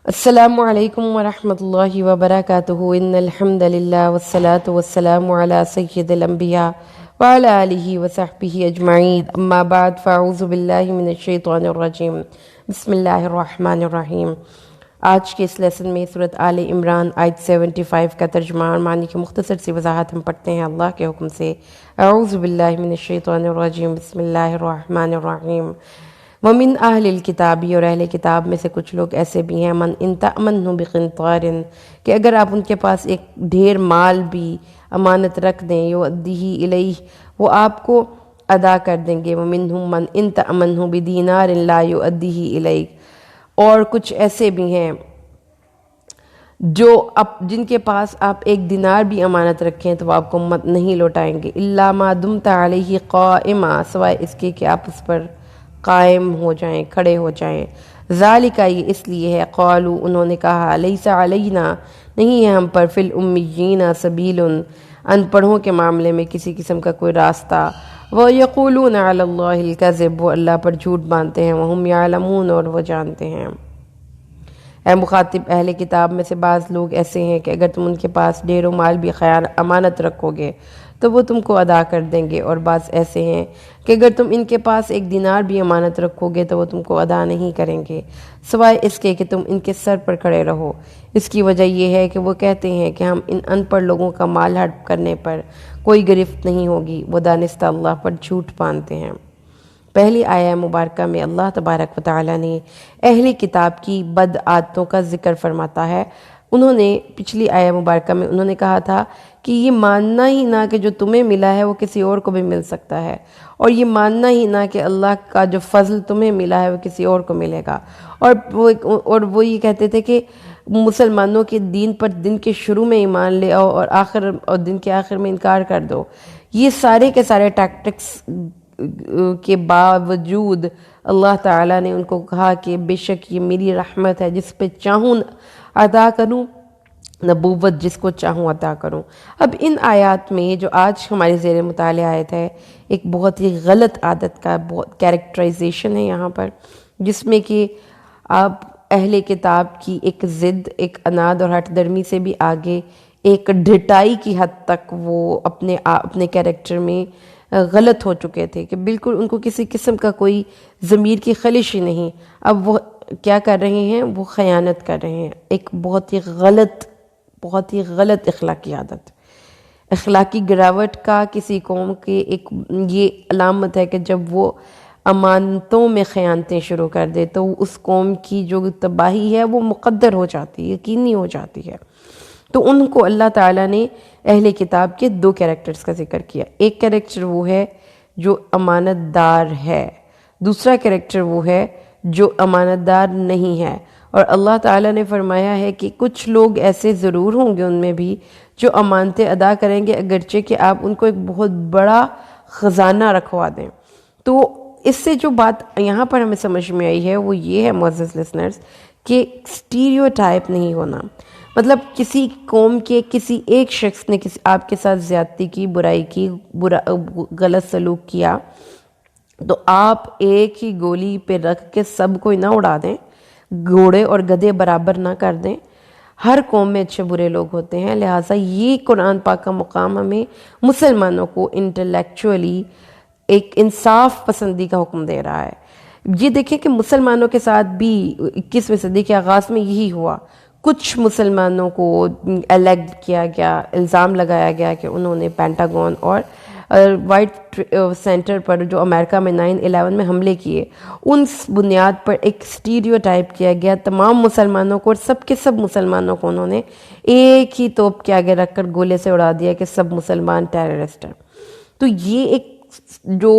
السلام علیکم ورحمۃ اللہ وبرکاتہ ان الحمد للہ والصلاة والسلام علی سید الانبیاء وعلی آلہ وصحبہ اجمعین اما بعد فاعوذ باللہ من الشیطان الرجیم بسم اللہ الرحمن الرحیم۔ آج کے اس لیسن میں سورۃ آل عمران آیت 75 کا ترجمہ اور معنی کی مختصر سی وضاحت ہم پڑھتے ہیں اللہ کے حکم سے۔ اعوذ باللہ من الشیطان الرجیم بسم اللہ الرحمن الرحیم۔ ومن اہل الکتابی، اور اہل کتاب میں سے کچھ لوگ ایسے بھی ہیں، من ان تأمنہ بقنطار، کہ اگر آپ ان کے پاس ایک ڈھیر مال بھی امانت رکھ دیں، یؤدیہ الیہ، وہ آپ کو ادا کر دیں گے۔ ومنہم من ان تأمنہ بدینار لا یؤدیہ الیہ، اور کچھ ایسے بھی ہیں جو جن کے پاس آپ ایک دینار بھی امانت رکھیں تو وہ آپ کو نہیں لوٹائیں گے۔ الا ما دمت علیہ قائما، سوائے اس کے کہ آپ اس پر قائم ہو جائیں، کھڑے ہو جائیں۔ ذالک، یہ اس لیے ہے، قالوا، انہوں نے کہا، لیس علینا، نہیں ہے ہم پر، فی الامیین سبیل، ان پڑھوں کے معاملے میں کسی قسم کا کوئی راستہ۔ وَيَقُولُونَ عَلَى اللَّهِ الْكَذِبَ، وہ اللہ پر جھوٹ باندھتے ہیں، وَهُمْ يَعْلَمُونَ، اور وہ جانتے ہیں۔ اے مخاطب، اہل کتاب میں سے بعض لوگ ایسے ہیں کہ اگر تم ان کے پاس ڈھیر و مال بھی امانت رکھو گے تو وہ تم کو ادا کر دیں گے، اور بعض ایسے ہیں کہ اگر تم ان کے پاس ایک دینار بھی امانت رکھو گے تو وہ تم کو ادا نہیں کریں گے، سوائے اس کے کہ تم ان کے سر پر کھڑے رہو۔ اس کی وجہ یہ ہے کہ وہ کہتے ہیں کہ ہم ان پڑھ لوگوں کا مال ہڑپ کرنے پر کوئی گرفت نہیں ہوگی، وہ دانستہ اللہ پر جھوٹ باندھتے ہیں۔ پہلی آیہ مبارکہ میں اللہ تبارک و تعالیٰ نے اہل کتاب کی بد عادتوں کا ذکر فرماتا ہے۔ انہوں نے پچھلی آیہ مبارکہ میں انہوں نے کہا تھا کہ یہ ماننا ہی نہ کہ جو تمہیں ملا ہے وہ کسی اور کو بھی مل سکتا ہے، اور یہ ماننا ہی نہ کہ اللہ کا جو فضل تمہیں ملا ہے وہ کسی اور کو ملے گا، اور وہ یہ کہتے تھے کہ مسلمانوں کے دین پر دن کے شروع میں ایمان لے آؤ اور دن کے آخر میں انکار کر دو۔ یہ سارے کے سارے ٹیکٹکس کے باوجود اللہ تعالیٰ نے ان کو کہا کہ بے شک یہ میری رحمت ہے، جس پہ چاہوں عطا کروں، نبوت جس کو چاہوں عطا کروں۔ اب ان آیات میں جو آج ہمارے زیر مطالعہ آیت ہے، ایک بہت ہی غلط عادت کا بہت کیریکٹرائزیشن ہے یہاں پر، جس میں کہ آپ اہل کتاب کی ایک ضد، ایک اناد اور ہٹ درمی سے بھی آگے ایک ڈھٹائی کی حد تک وہ اپنے کیریکٹر میں غلط ہو چکے تھے کہ بالکل ان کو کسی قسم کا کوئی ضمیر کی خلش ہی نہیں۔ اب وہ کیا کر رہے ہیں؟ وہ خیانت کر رہے ہیں، ایک بہت ہی غلط اخلاقی عادت۔ اخلاقی گراوٹ کا کسی قوم کے ایک یہ علامت ہے کہ جب وہ امانتوں میں خیانتیں شروع کر دے تو اس قوم کی جو تباہی ہے وہ مقدر ہو جاتی ہے، یقینی ہو جاتی ہے۔ تو ان کو اللہ تعالیٰ نے اہل کتاب کے دو کیریکٹرز کا ذکر کیا۔ ایک کیریکٹر وہ ہے جو امانت دار ہے، دوسرا کیریکٹر وہ ہے جو امانت دار نہیں ہے، اور اللہ تعالیٰ نے فرمایا ہے کہ کچھ لوگ ایسے ضرور ہوں گے ان میں بھی جو امانتیں ادا کریں گے، اگرچہ کہ آپ ان کو ایک بہت بڑا خزانہ رکھوا دیں۔ تو اس سے جو بات یہاں پر ہمیں سمجھ میں آئی ہے وہ یہ ہے معزز لسنرز کہ اسٹیریوٹائپ نہیں ہونا، مطلب کسی قوم کے کسی ایک شخص نے آپ کے ساتھ زیادتی کی، برائی کی، غلط سلوک کیا تو آپ ایک ہی گولی پہ رکھ کے سب کو نہ اڑا دیں، گھوڑے اور گدھے برابر نہ کر دیں۔ ہر قوم میں اچھے برے لوگ ہوتے ہیں، لہٰذا یہ قرآن پاک کا مقام ہمیں مسلمانوں کو انٹلیکچولی ایک انصاف پسندی کا حکم دے رہا ہے۔ یہ دیکھیں کہ مسلمانوں کے ساتھ بھی 21ویں صدی کے آغاز میں یہی ہوا۔ کچھ مسلمانوں کو الیگڈ کیا گیا، الزام لگایا گیا کہ انہوں نے پینٹاگون اور وائٹ سینٹر پر جو امریکہ میں 9/11 میں حملے کیے، ان بنیاد پر ایک اسٹیریوٹائپ کیا گیا تمام مسلمانوں کو، اور سب کے سب مسلمانوں کو انہوں نے ایک ہی توپ کے آگے رکھ کر گولے سے اڑا دیا کہ سب مسلمان ٹیررسٹ ہیں۔ تو یہ ایک جو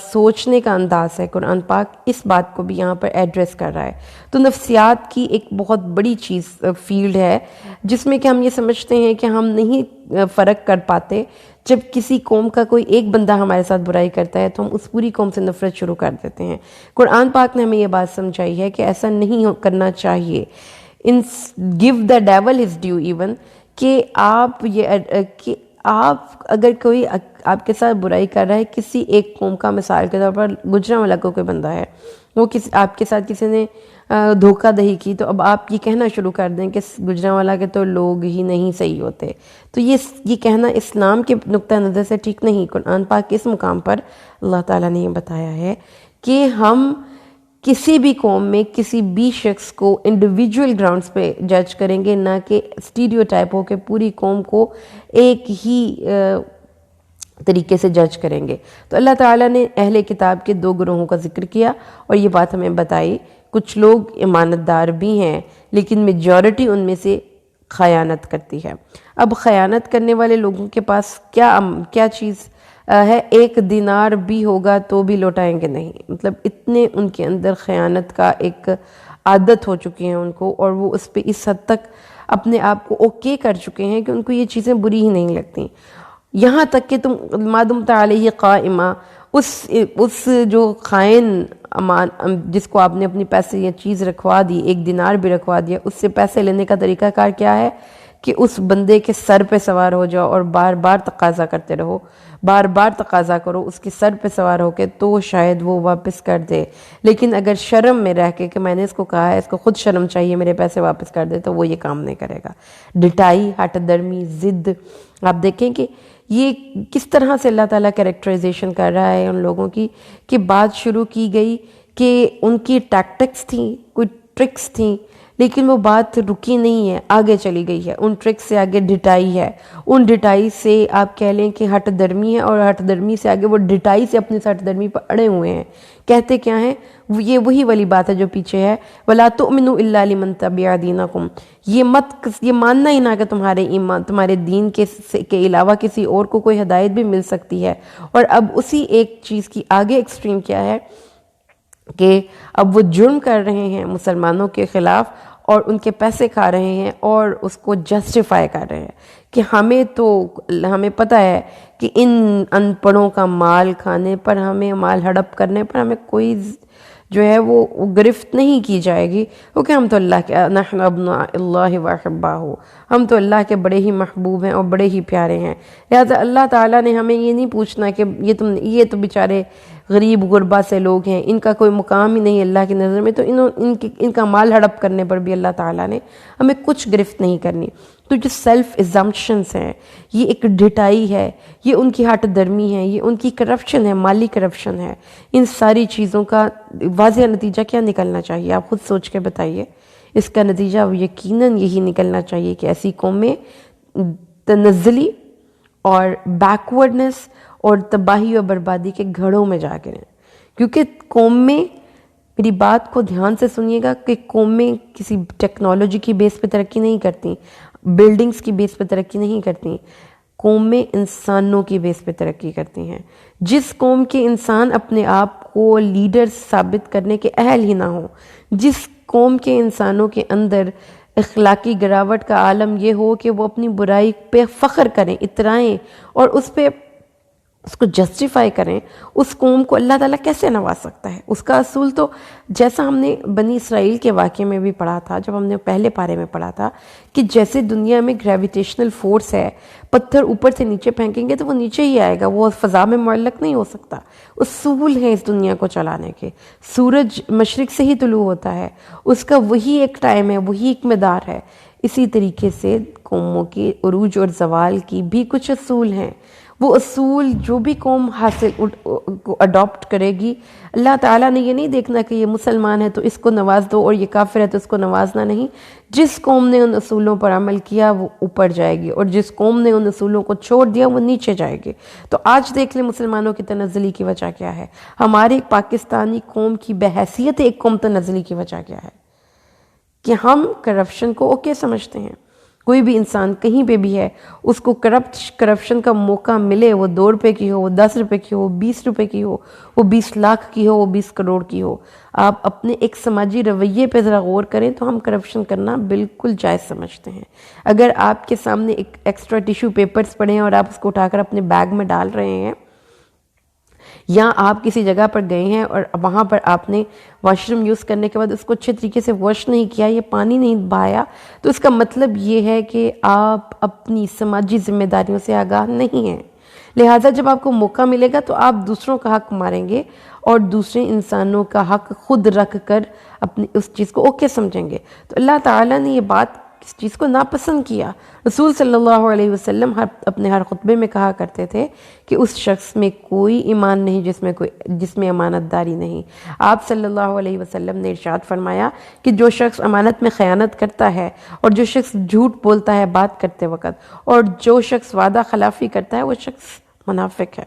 سوچنے کا انداز ہے، قرآن پاک اس بات کو بھی یہاں پر ایڈریس کر رہا ہے۔ تو نفسیات کی ایک بہت بڑی چیز فیلڈ ہے جس میں کہ ہم یہ سمجھتے ہیں کہ ہم نہیں فرق کر پاتے، جب کسی قوم کا کوئی ایک بندہ ہمارے ساتھ برائی کرتا ہے تو ہم اس پوری قوم سے نفرت شروع کر دیتے ہیں۔ قرآن پاک نے ہمیں یہ بات سمجھائی ہے کہ ایسا نہیں کرنا چاہیے۔ give the devil his due even، کہ آپ اگر کوئی آپ کے ساتھ برائی کر رہا ہے، کسی ایک قوم کا، مثال کے طور پر گجرانوالہ کا کوئی بندہ ہے وہ آپ کے ساتھ کسی نے دھوکہ دہی کی تو اب آپ یہ کہنا شروع کر دیں کہ گجرانوالہ کے تو لوگ ہی نہیں صحیح ہوتے، تو یہ کہنا اسلام کے نقطہ نظر سے ٹھیک نہیں۔ قرآن پاک کے اس مقام پر اللہ تعالیٰ نے یہ بتایا ہے کہ ہم کسی بھی قوم میں کسی بھی شخص کو انڈیویجول گراؤنڈز پہ جج کریں گے، نہ کہ اسٹیریوٹائپ ہو کے پوری قوم کو ایک ہی طریقے سے جج کریں گے۔ تو اللہ تعالیٰ نے اہل کتاب کے 2 گروہوں کا ذکر کیا اور یہ بات ہمیں بتائی، کچھ لوگ امانت دار بھی ہیں لیکن میجورٹی ان میں سے خیانت کرتی ہے۔ اب خیانت کرنے والے لوگوں کے پاس کیا چیز ہے؟ 1 دینار بھی ہوگا تو بھی لوٹائیں گے نہیں، مطلب اتنے ان کے اندر خیانت کا ایک عادت ہو چکی ہے ان کو، اور وہ اس پہ اس حد تک اپنے آپ کو اوکے کر چکے ہیں کہ ان کو یہ چیزیں بری ہی نہیں لگتی، یہاں تک کہ تم ما دمت علیہ قائمہ، اس جو خائن جس کو آپ نے اپنی پیسے یا چیز رکھوا دی، 1 دینار بھی رکھوا دیا، اس سے پیسے لینے کا طریقہ کار کیا ہے کہ اس بندے کے سر پہ سوار ہو جاؤ اور بار بار تقاضا کرتے رہو، بار بار تقاضا کرو اس کے سر پہ سوار ہو کے، تو شاید وہ واپس کر دے۔ لیکن اگر شرم میں رہ کے کہ میں نے اس کو کہا ہے، اس کو خود شرم چاہیے میرے پیسے واپس کر دے، تو وہ یہ کام نہیں کرے گا۔ ڈٹائی، ہٹ درمی، ضد، آپ دیکھیں کہ یہ کس طرح سے اللہ تعالیٰ کریکٹرائزیشن کر رہا ہے ان لوگوں کی، کہ بات شروع کی گئی کہ ان کی ٹیکٹکس تھیں، کوئی ٹرکس تھیں، لیکن وہ بات رکی نہیں ہے، آگے چلی گئی ہے، ان ٹرکس سے آگے ڈٹائی ہے، ان ڈٹائی سے آپ کہہ لیں کہ ہٹ درمی ہے، اور ہٹ درمی سے آگے وہ ڈٹائی سے اپنی ہٹ درمی پر اڑے ہوئے ہیں۔ کہتے کیا ہیں؟ یہ وہی والی بات ہے جو پیچھے ہے، وَلَا تُؤْمِنُوا إِلَّا لِمَن تَبِعَ دِينَكُمْ، یہ ماننا ہی نہ کہ تمہارے دین کے علاوہ کسی اور کو کوئی ہدایت بھی مل سکتی ہے۔ اور اب اسی ایک چیز کی آگے ایکسٹریم کیا ہے کہ اب وہ جرم کر رہے ہیں مسلمانوں کے خلاف اور ان کے پیسے کھا رہے ہیں اور اس کو جسٹیفائی کر رہے ہیں کہ ہمیں پتہ ہے کہ ان ان پڑھوں کا مال کھانے پر، ہمیں مال ہڑپ کرنے پر ہمیں کوئی جو ہے وہ گرفت نہیں کی جائے گی، کیونکہ ہم تو اللہ کے نحن ابناء اللہ واحباہ، ہم تو اللہ کے بڑے ہی محبوب ہیں اور بڑے ہی پیارے ہیں۔ لہٰذا اللہ تعالیٰ نے ہمیں یہ نہیں پوچھنا کہ یہ تو بیچارے غریب غربا سے لوگ ہیں، ان کا کوئی مقام ہی نہیں اللہ کی نظر میں، تو ان کا مال ہڑپ کرنے پر بھی اللہ تعالیٰ نے ہمیں کچھ گرفت نہیں کرنی۔ تو جو سیلف ایزمپشنز ہیں، یہ ایک ڈٹائی ہے، یہ ان کی ہٹ درمی ہے، یہ ان کی کرپشن ہے، مالی کرپشن ہے۔ ان ساری چیزوں کا واضح نتیجہ کیا نکلنا چاہیے؟ آپ خود سوچ کے بتائیے۔ اس کا نتیجہ یقیناً یہی نکلنا چاہیے کہ ایسی قومیں تنزلی اور بیکورڈنس اور تباہی اور بربادی کے گھڑوں میں جا کے رہیں، کیونکہ قومیں، میری بات کو دھیان سے سنیے گا، کہ قومیں کسی ٹیکنالوجی کی بیس پہ ترقی نہیں کرتی، بلڈنگز کی بیس پہ ترقی نہیں کرتی، قومیں انسانوں کی بیس پہ ترقی کرتی ہیں۔ جس قوم کے انسان اپنے آپ کو لیڈر ثابت کرنے کے اہل ہی نہ ہوں، جس قوم کے انسانوں کے اندر اخلاقی گراوٹ کا عالم یہ ہو کہ وہ اپنی برائی پہ فخر کریں، اترائیں اور اس کو جسٹیفائی کریں، اس قوم کو اللہ تعالیٰ کیسے نواز سکتا ہے؟ اس کا اصول تو جیسا ہم نے بنی اسرائیل کے واقعے میں بھی پڑھا تھا، جب ہم نے پہلے پارے میں پڑھا تھا، کہ جیسے دنیا میں گریویٹیشنل فورس ہے، پتھر اوپر سے نیچے پھینکیں گے تو وہ نیچے ہی آئے گا، وہ فضا میں معلق نہیں ہو سکتا۔ اصول ہیں اس دنیا کو چلانے کے۔ سورج مشرق سے ہی طلوع ہوتا ہے، اس کا وہی ایک ٹائم ہے، وہی ایک مقدار ہے۔ اسی طریقے سے قوموں کے عروج اور زوال کی بھی کچھ اصول ہیں۔ وہ اصول جو بھی قوم کو اڈاپٹ کرے گی، اللہ تعالیٰ نے یہ نہیں دیکھنا کہ یہ مسلمان ہے تو اس کو نواز دو اور یہ کافر ہے تو اس کو نوازنا نہیں۔ جس قوم نے ان اصولوں پر عمل کیا وہ اوپر جائے گی، اور جس قوم نے ان اصولوں کو چھوڑ دیا وہ نیچے جائے گی۔ تو آج دیکھ لیں مسلمانوں کی تنزلی کی وجہ کیا ہے، ہماری پاکستانی قوم کی بحیثیت ایک قوم تنزلی کی وجہ کیا ہے، کہ ہم کرپشن کو اوکے سمجھتے ہیں۔ کوئی بھی انسان کہیں پہ بھی ہے، اس کو کرپشن کا موقع ملے، وہ 2 روپے کی ہو، وہ 10 روپے کی ہو، 20 روپے کی ہو، وہ 20 لاکھ کی ہو، وہ 20 کروڑ کی ہو۔ آپ اپنے ایک سماجی رویے پہ ذرا غور کریں تو ہم کرپشن کرنا بالکل جائز سمجھتے ہیں۔ اگر آپ کے سامنے ایک ایکسٹرا ٹیشو پیپرز پڑے ہیں اور آپ اس کو اٹھا کر اپنے بیگ میں ڈال رہے ہیں، یا آپ کسی جگہ پر گئے ہیں اور وہاں پر آپ نے واش روم یوز کرنے کے بعد اس کو اچھے طریقے سے واش نہیں کیا، یہ پانی نہیں بہایا، تو اس کا مطلب یہ ہے کہ آپ اپنی سماجی ذمہ داریوں سے آگاہ نہیں ہیں۔ لہٰذا جب آپ کو موقع ملے گا تو آپ دوسروں کا حق ماریں گے اور دوسرے انسانوں کا حق خود رکھ کر اپنی اس چیز کو اوکے سمجھیں گے۔ تو اللہ تعالیٰ نے یہ بات اس چیز کو ناپسند کیا۔ رسول صلی اللہ علیہ وسلم اپنے ہر خطبے میں کہا کرتے تھے کہ اس شخص میں کوئی ایمان نہیں جس میں امانت داری نہیں۔ آپ صلی اللہ علیہ وسلم نے ارشاد فرمایا کہ جو شخص امانت میں خیانت کرتا ہے اور جو شخص جھوٹ بولتا ہے بات کرتے وقت اور جو شخص وعدہ خلافی کرتا ہے وہ شخص منافق ہے۔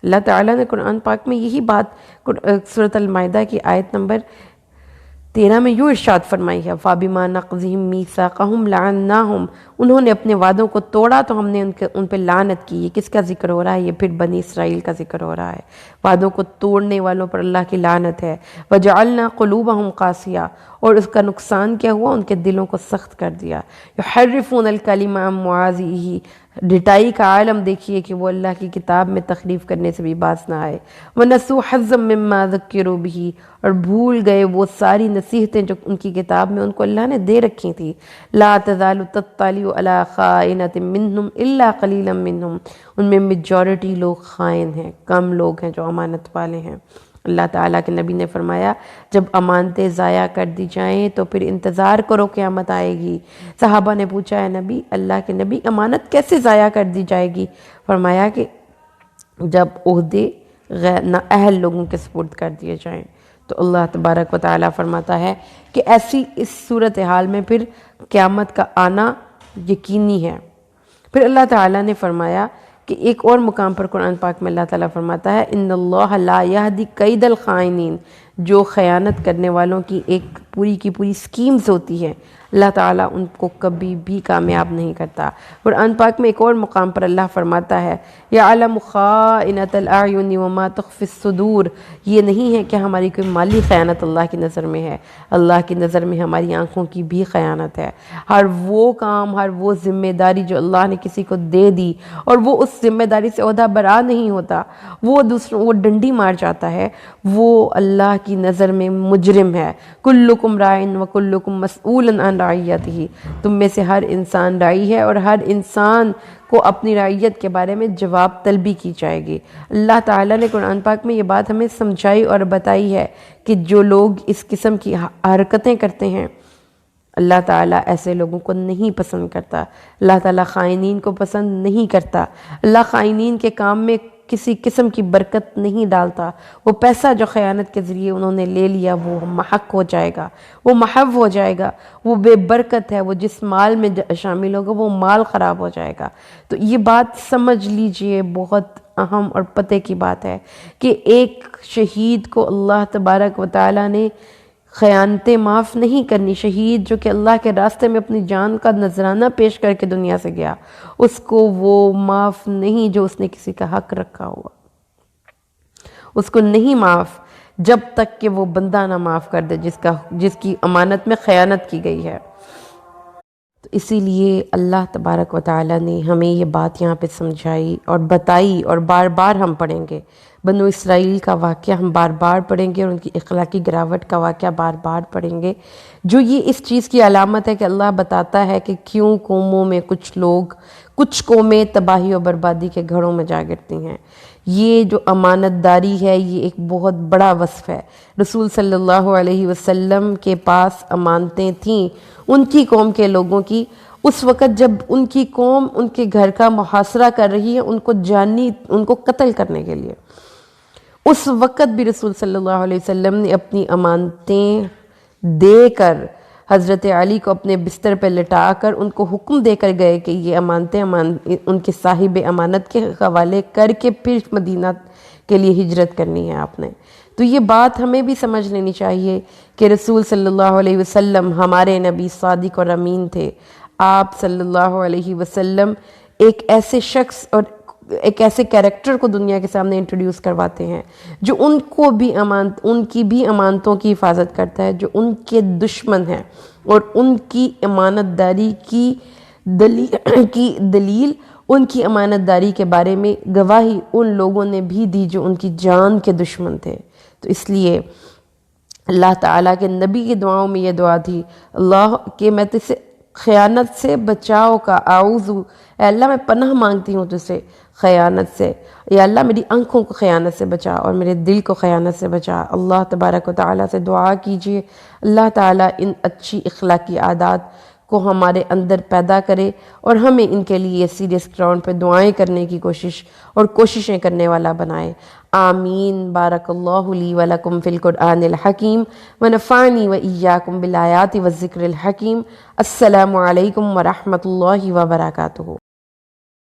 اللہ تعالیٰ نے قرآن پاک میں یہی بات سورۃ المائدہ کی آیت نمبر 13 میں یوں ارشاد فرمائی ہے، فَبِمَا نَقْضِهِمْ مِيثَاقَهُمْ لَعَنَّاهُمْ، انہوں نے اپنے وعدوں کو توڑا تو ہم نے ان پہ لعنت کی۔ یہ کس کا ذکر ہو رہا ہے؟ یہ پھر بنی اسرائیل کا ذکر ہو رہا ہے۔ وعدوں کو توڑنے والوں پر اللہ کی لعنت ہے۔ وَجَعَلْنَا قُلُوبَهُمْ قَاسِيَةً، اور اس کا نقصان کیا ہوا؟ ان کے دلوں کو سخت کر دیا۔ يُحَرِّفُونَ الْكَلِمَ عَن مَّوَاضِعِهِ، ڈٹائی کا عالم دیکھیے کہ وہ اللہ کی کتاب میں تحریف کرنے سے بھی باز نہ آئے۔ وَنَسُوا حَظًّا مِّمَّا ذُكِّرُوا بِهِ، اور بھول گئے وہ ساری نصیحتیں جو ان کی کتاب میں ان کو اللہ نے دے رکھی تھی۔ لَا تَزَالُ تَطَّلِعُ عَلَىٰ خَائِنَةٍ مِّنْهُمْ إِلَّا قَلِيلًا مِّنْهُمْ، ان میں میجورٹی لوگ خائن ہیں، کم لوگ ہیں جو امانت والے ہیں۔ اللہ تعالیٰ کے نبی نے فرمایا جب امانتیں ضائع کر دی جائیں تو پھر انتظار کرو قیامت آئے گی۔ صحابہ نے پوچھا ہے نبی، اللہ کے نبی امانت کیسے ضائع کر دی جائے گی؟ فرمایا کہ جب عہدے نااہل لوگوں کے سپرد کر دیے جائیں۔ تو اللہ تبارک و تعالیٰ فرماتا ہے کہ ایسی اس صورتحال میں پھر قیامت کا آنا یقینی ہے۔ پھر اللہ تعالیٰ نے فرمایا کہ ایک اور مقام پر قرآن پاک میں اللہ تعالیٰ فرماتا ہے ان اللہ لا یہدی کید الخائنین، جو خیانت کرنے والوں کی ایک پوری کی پوری سکیمز ہوتی ہیں اللہ تعالیٰ ان کو کبھی بھی کامیاب نہیں کرتا۔ قرآن پاک میں ایک اور مقام پر اللہ فرماتا ہے یعلم خائنۃ الاعین وما تخفی الصدور، یہ نہیں ہے کہ ہماری کوئی مالی خیانت اللہ کی نظر میں ہے، اللہ کی نظر میں ہماری آنکھوں کی بھی خیانت ہے۔ ہر وہ کام، ہر وہ ذمہ داری جو اللہ نے کسی کو دے دی اور وہ اس ذمہ داری سے عہدہ برا نہیں ہوتا، وہ ڈنڈی مار جاتا ہے، وہ اللہ کی نظر میں مجرم ہے۔ کلکم رائن وکلکم مسئول عن رعیتہ، تم میں سے ہر انسان راعی ہے اور ہر انسان کو اپنی رعیت کے بارے میں جواب طلبی کی جائے گی۔ اللہ تعالیٰ نے قرآن پاک میں یہ بات ہمیں سمجھائی اور بتائی ہے کہ جو لوگ اس قسم کی حرکتیں کرتے ہیں اللہ تعالیٰ ایسے لوگوں کو نہیں پسند کرتا، اللہ تعالیٰ خائنین کو پسند نہیں کرتا، اللہ خائنین کے کام میں کسی قسم کی برکت نہیں ڈالتا۔ وہ پیسہ جو خیانت کے ذریعے انہوں نے لے لیا وہ محق ہو جائے گا، وہ محو ہو جائے گا، وہ بے برکت ہے، وہ جس مال میں شامل ہوگا وہ مال خراب ہو جائے گا۔ تو یہ بات سمجھ لیجئے، بہت اہم اور پتے کی بات ہے کہ ایک شہید کو اللہ تبارک و تعالیٰ نے خیانتیں معاف نہیں کرنی۔ شہید جو کہ اللہ کے راستے میں اپنی جان کا نذرانہ پیش کر کے دنیا سے گیا، اس کو وہ معاف نہیں جو اس نے کسی کا حق رکھا ہوا، اس کو نہیں معاف جب تک کہ وہ بندہ نہ معاف کر دے جس کی امانت میں خیانت کی گئی ہے۔ تو اسی لیے اللہ تبارک و تعالیٰ نے ہمیں یہ بات یہاں پہ سمجھائی اور بتائی، اور بار بار ہم پڑھیں گے بنو اسرائیل کا واقعہ، ہم بار بار پڑھیں گے اور ان کی اخلاقی گراوٹ کا واقعہ بار بار پڑھیں گے، جو یہ اس چیز کی علامت ہے کہ اللہ بتاتا ہے کہ کیوں قوموں میں کچھ قومیں تباہی و بربادی کے گھروں میں جا گرتی ہیں۔ یہ جو امانت داری ہے یہ ایک بہت بڑا وصف ہے۔ رسول صلی اللہ علیہ وسلم کے پاس امانتیں تھیں ان کی قوم کے لوگوں کی، اس وقت جب ان کی قوم ان کے گھر کا محاصرہ کر رہی ہے ان کو قتل کرنے کے لیے، اس وقت بھی رسول صلی اللہ علیہ وسلم نے اپنی امانتیں دے کر حضرت علی کو اپنے بستر پہ لٹا کر ان کو حکم دے کر گئے کہ یہ امانتیں ان کے صاحب امانت کے حوالے کر کے پھر مدینہ کے لیے ہجرت کرنی ہے آپ نے۔ تو یہ بات ہمیں بھی سمجھ لینی چاہیے کہ رسول صلی اللہ علیہ وسلم ہمارے نبی صادق اور امین تھے۔ آپ صلی اللہ علیہ وسلم ایک ایسے شخص اور ایک ایسے کیریکٹر کو دنیا کے سامنے انٹروڈیوس کرواتے ہیں جو ان کی بھی امانتوں کی حفاظت کرتا ہے، جو ان کے دشمن ہیں، اور ان کی امانت داری کی دلیل ان کی امانت داری کے بارے میں گواہی ان لوگوں نے بھی دی جو ان کی جان کے دشمن تھے۔ تو اس لیے اللہ تعالیٰ کے نبی کی دعاؤں میں یہ دعا تھی اللہ کہ میں تجھ سے خیانت سے بچاؤ کا، اعوذ، اے اللہ میں پناہ مانگتی ہوں تجھ سے خیانت سے، یا اللہ میری آنکھوں کو خیانت سے بچا اور میرے دل کو خیانت سے بچا۔ اللہ تبارک و تعالیٰ سے دعا کیجئے اللہ تعالیٰ ان اچھی اخلاقی عادات کو ہمارے اندر پیدا کرے اور ہمیں ان کے لیے سیریس گراؤنڈ پہ دعائیں کرنے کی کوشش اور کوششیں کرنے والا بنائے۔ آمین۔ بارک اللہ لی ولکم فی القرآن الحکیم ونفعنی وإیاکم بالآیات والذکر الحکیم۔ السلام علیکم ورحمۃ اللہ وبرکاتہ۔